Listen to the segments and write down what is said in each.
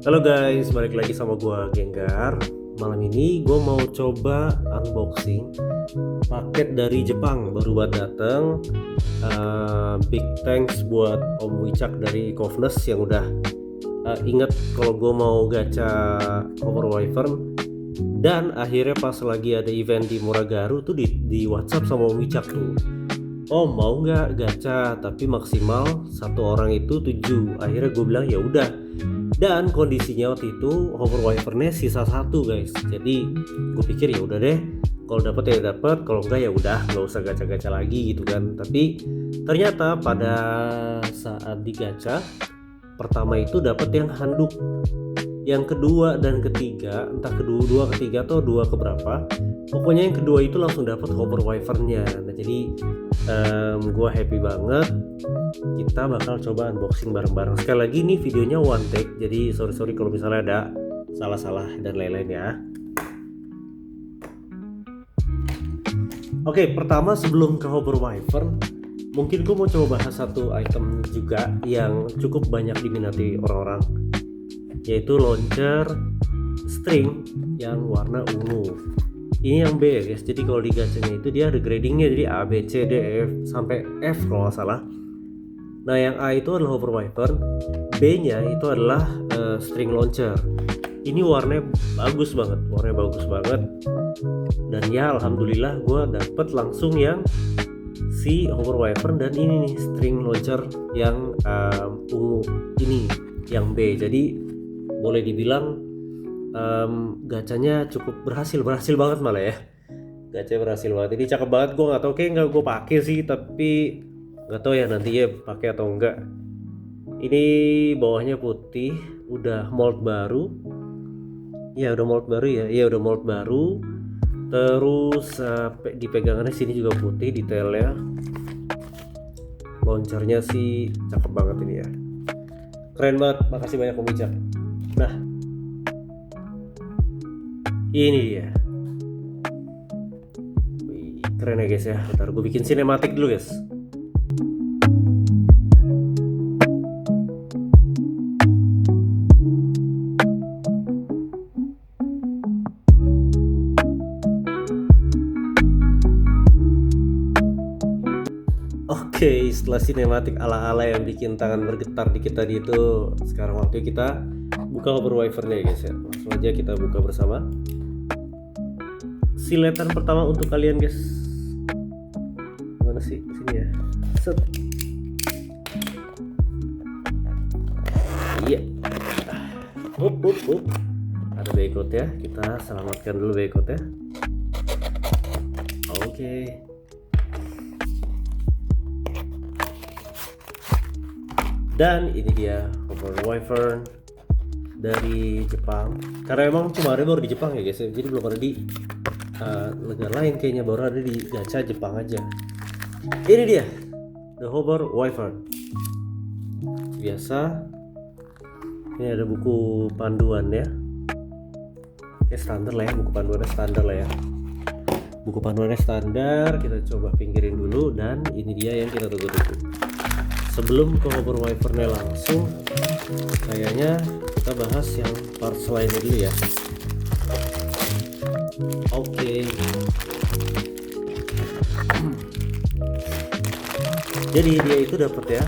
Halo guys, balik lagi sama gua Genggar. Malam ini gua mau coba unboxing paket dari Jepang, baru buat dateng. Big thanks buat Om Wicak dari Kovnes yang udah inget kalau gua mau gacha Hover Wyvern. Dan akhirnya pas lagi ada event di Muragaru tuh di WhatsApp sama Om Wicak tuh, "Oh, mau nggak gacha tapi maksimal satu orang itu 7." Akhirnya gue bilang ya udah. Dan kondisinya waktu itu Hover Wyvern-nya sisa satu guys. Jadi gue pikir ya udah deh, kalau dapat ya dapat, kalau enggak ya udah nggak usah gacha-gacha lagi gitu kan. Tapi ternyata pada saat digacha pertama itu dapat yang handuk. Yang kedua dan ketiga, entah kedua ketiga atau dua keberapa, pokoknya yang kedua itu langsung dapat Hover Wyvern-nya. Nah jadi gue happy banget. Kita bakal coba unboxing bareng-bareng. Sekali lagi ini videonya one take, jadi sorry kalau misalnya ada salah-salah dan lain-lain ya. Oke, pertama sebelum ke Hover Wyvern, mungkin gue mau coba bahas satu item juga yang cukup banyak diminati orang-orang, yaitu launcher string yang warna ungu. Ini yang B ya guys, jadi kalau di gachanya itu dia ada gradingnya, jadi A, B, C, D, E, F sampai F kalau nggak salah. Nah yang A itu adalah Hover Wyvern, B nya itu adalah string launcher. Ini warnanya bagus banget, dan ya alhamdulillah gue dapet langsung yang si Hover Wyvern dan ini nih string launcher yang ungu ini yang B. Jadi boleh dibilang gacanya cukup berhasil banget malah ya. Gacha berhasil banget. Ini cakep banget. Gue nggak tahu, kayak nggak gue pakai sih, tapi nggak tahu ya nanti ya pakai atau enggak. Ini bawahnya putih, udah mold baru. Ya udah mold baru ya. Iya udah mold baru. Terus di pegangannya sini juga putih detailnya. Launchernya sih cakep banget ini ya. Keren banget. Makasih banyak Om Wicak. Nah, ini dia. Wih, keren ya guys ya. Bentar gue bikin sinematik dulu guys. Oke, setelah sinematik ala-ala yang bikin tangan bergetar dikit tadi itu, sekarang waktunya kita buka Hover Wyvern-nya guys ya. Langsung aja kita buka bersama. Siletan pertama untuk kalian guys. Mana sih? Sini ya. Set. Iya. Up. Ada barcode ya. Kita selamatkan dulu barcode ya. Oke. Dan ini dia Hover Wyvern dari Jepang. Karena emang kemarin baru di Jepang ya guys, jadi belum ada di negara lain, kayaknya baru ada di gacha Jepang aja. Ini dia The Hover Wyvern. Biasa. Ini ada buku panduan ya. Kayak standar lah ya, buku panduannya standar lah ya. Buku panduannya standar, kita coba pinggirin dulu, dan ini dia yang kita tunggu-tunggu. Sebelum ke Hover Wyvern-nya langsung, kayaknya kita bahas yang parts lainnya dulu ya. Oke. Jadi dia itu dapat ya,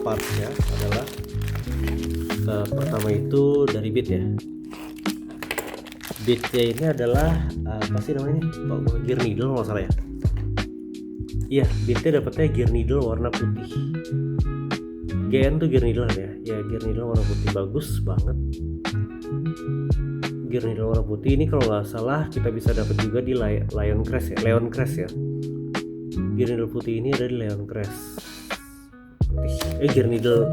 partsnya adalah pertama itu dari bit ya. Bitnya ini adalah apa sih namanya? Gear needle nggak salah ya. Iya, bitnya dapetnya gear needle warna putih. GN tuh gear needle ya. Ya, gear needle warna putih, bagus banget. Gear needle warna putih ini kalau nggak salah kita bisa dapat juga di Leon Crest ya. Gear needle putih ini ada di Leon Crest. Gear needle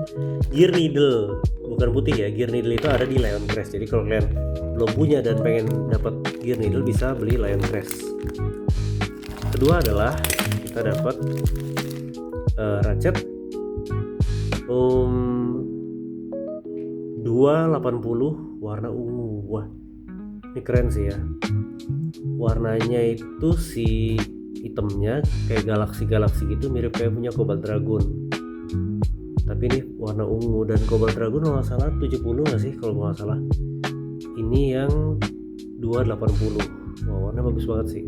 bukan putih ya. Gear needle itu ada di Leon Crest. Jadi kalau kalian belum punya dan pengen dapat gear needle bisa beli Leon Crest. Kedua adalah kita dapat ratchet 280 warna ungu. Wah, ini keren sih ya. Warnanya itu si hitamnya kayak galaksi gitu, mirip kayak punya Cobalt Dragon. tapi ini warna ungu. Dan Cobalt Dragon kalau nggak salah 70 nggak sih kalau nggak salah. Ini yang 280. Wah, warna bagus banget sih.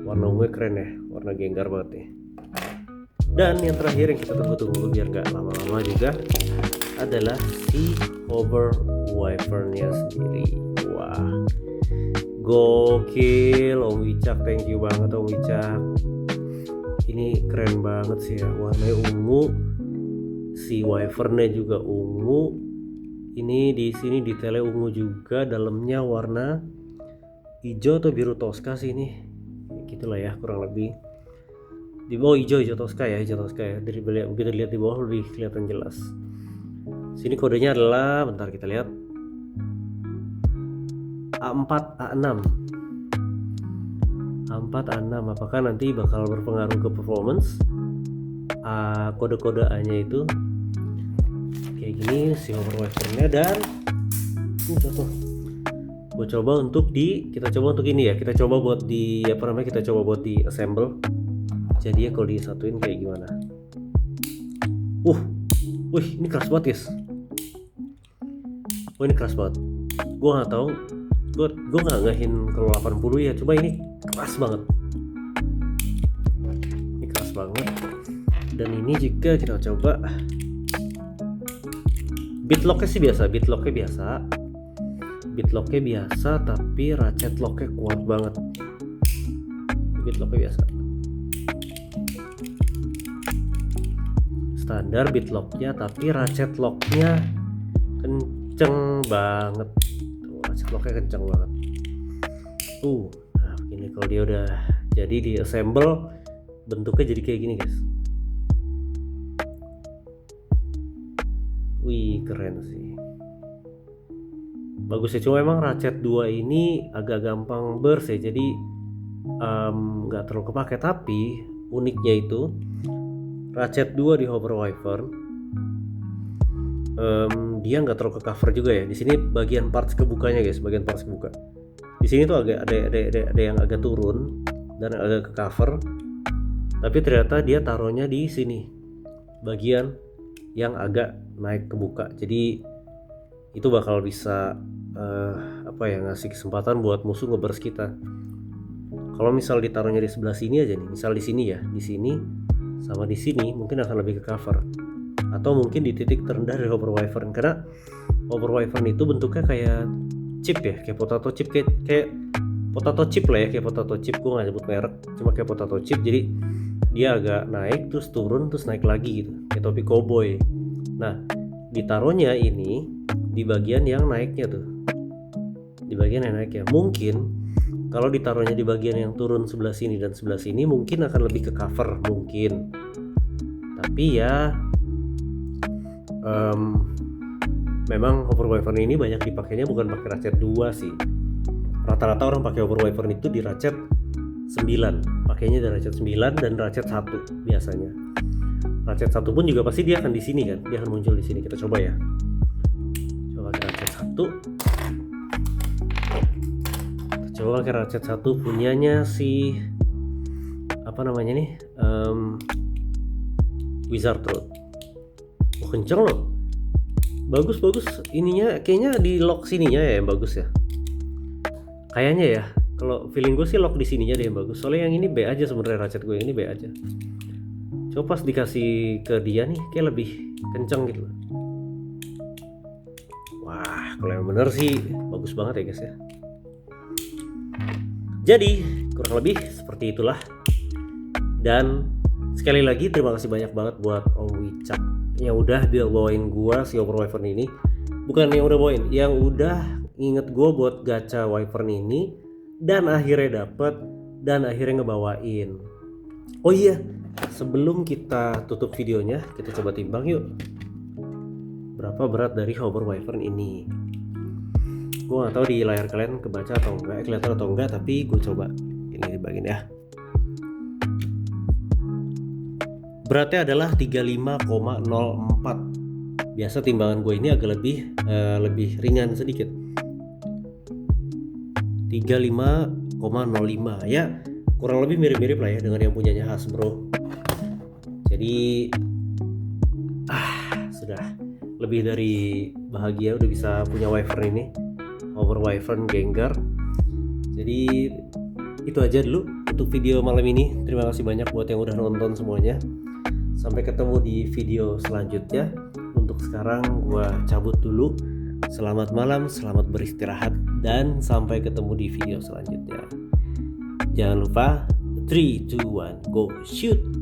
Warna ungu keren ya, warna Gengar banget nih. Dan yang terakhir yang kita tunggu-tunggu biar nggak lama-lama juga adalah si Hover Wyvern-nya sendiri. Wah, gokil Om Wicak, thank you banget Om Wicak. Ini keren banget sih ya, warnanya ungu, si Wyvern-nya juga ungu. Ini di sini detailnya ungu juga, dalamnya warna hijau atau biru Tosca sih ini, gitulah ya kurang lebih. Di bawah hijau Tosca ya, dari begitu dilihat di bawah lebih kelihatan jelas. Sini kodenya adalah, bentar kita lihat, A4 A6. A4 A6, apakah nanti bakal berpengaruh ke performance? Kode-kode A-nya itu kayak gini si Hover Wyvern-nya. Dan kita coba untuk ini ya, kita coba buat di assemble. Jadi ya kalau disatuin kayak gimana. Wih, ini keras banget guys. Ini keras banget. Gue nggak tahu. Gue nggak ngehin kalau 80 ya. Coba ini keras banget. Ini keras banget. Dan ini juga kita coba. Bitlocknya sih biasa. Bitlocknya biasa, tapi ratchet locknya kuat banget. Bitlocknya biasa. Standar bitlocknya, tapi ratchet locknya kenceng banget. Ratchet locknya kenceng banget. Nah begini kalau dia udah jadi di assemble, bentuknya jadi kayak gini guys. Wih, keren sih. Bagus ya, cuma emang ratchet 2 ini agak gampang burst ya, jadi nggak terlalu kepake. Tapi uniknya itu ratchet 2 di Hover Wyvern, dia nggak terlalu ke cover juga ya. Di sini bagian parts kebukanya guys, kebuka. Di sini tuh agak ada yang agak turun dan agak ke cover. Tapi ternyata dia taruhnya di sini, bagian yang agak naik kebuka. Jadi itu bakal bisa ngasih kesempatan buat musuh ngeburst kita. Kalau misal ditaruhnya di sebelah sini aja nih, misal di sini ya, di sini sama di sini mungkin akan lebih ke cover, atau mungkin di titik terendah dari Hover Wyvern, karena Hover Wyvern itu bentuknya kayak chip ya, kayak potato chip, kayak potato chip lah ya, kayak potato chip. Gue nggak nyebut merek, cuma kayak potato chip. Jadi dia agak naik terus turun terus naik lagi gitu, kayak topi cowboy. Nah, ditaruhnya ini di bagian yang naiknya tuh, di bagian yang naiknya. Mungkin kalau ditaruhnya di bagian yang turun sebelah sini dan sebelah sini mungkin akan lebih ke cover mungkin. Tapi ya memang Hover Wyvern ini banyak dipakainya bukan pakai ratchet 2 sih. Rata-rata orang pakai Hover Wyvern itu di ratchet 9, pakainya di ratchet 9 dan ratchet 1 biasanya. Ratchet 1 pun juga pasti dia akan di sini kan, dia akan muncul di sini. Kita coba ya. Coba pakai ratchet 1. Coba pakai ratchet 1 punyanya si apa namanya nih, Wizard Road. Kenceng loh, bagus ininya. Kayaknya di lock sininya ya yang bagus ya, kayaknya ya. Kalau feeling gue sih lock di sininya deh yang bagus. Soalnya yang ini B aja sebenarnya, ratchet gue yang ini B aja. Coba pas dikasih ke dia nih kayak lebih kenceng gitu. Wah, kalau yang bener sih bagus banget ya guys ya. Jadi kurang lebih seperti itulah. Dan sekali lagi terima kasih banyak banget buat Om Wicak yang udah dia bawain gua si Hover Wyvern ini. Bukan yang udah bawain, yang udah nginget gua buat gacha Wyvern ini dan akhirnya dapet dan akhirnya ngebawain. Oh iya, sebelum kita tutup videonya, kita coba timbang yuk berapa berat dari Hover Wyvern ini. Gue gak tahu di layar kalian kebaca atau enggak, kelihatan atau enggak, tapi gue coba ini bagian ya. Beratnya adalah 35,04. Biasa timbangan gue ini agak lebih ringan sedikit. 35,05 ya, kurang lebih mirip-mirip lah ya dengan yang punyanya Hasbro. Jadi sudah lebih dari bahagia udah bisa punya wyvern ini, Hover Wyvern Gengar. Jadi itu aja dulu untuk video malam ini. Terima kasih banyak buat yang udah nonton semuanya. Sampai ketemu di video selanjutnya. Untuk sekarang gua cabut dulu. Selamat malam, selamat beristirahat, dan sampai ketemu di video selanjutnya. Jangan lupa 3, 2, 1, go shoot.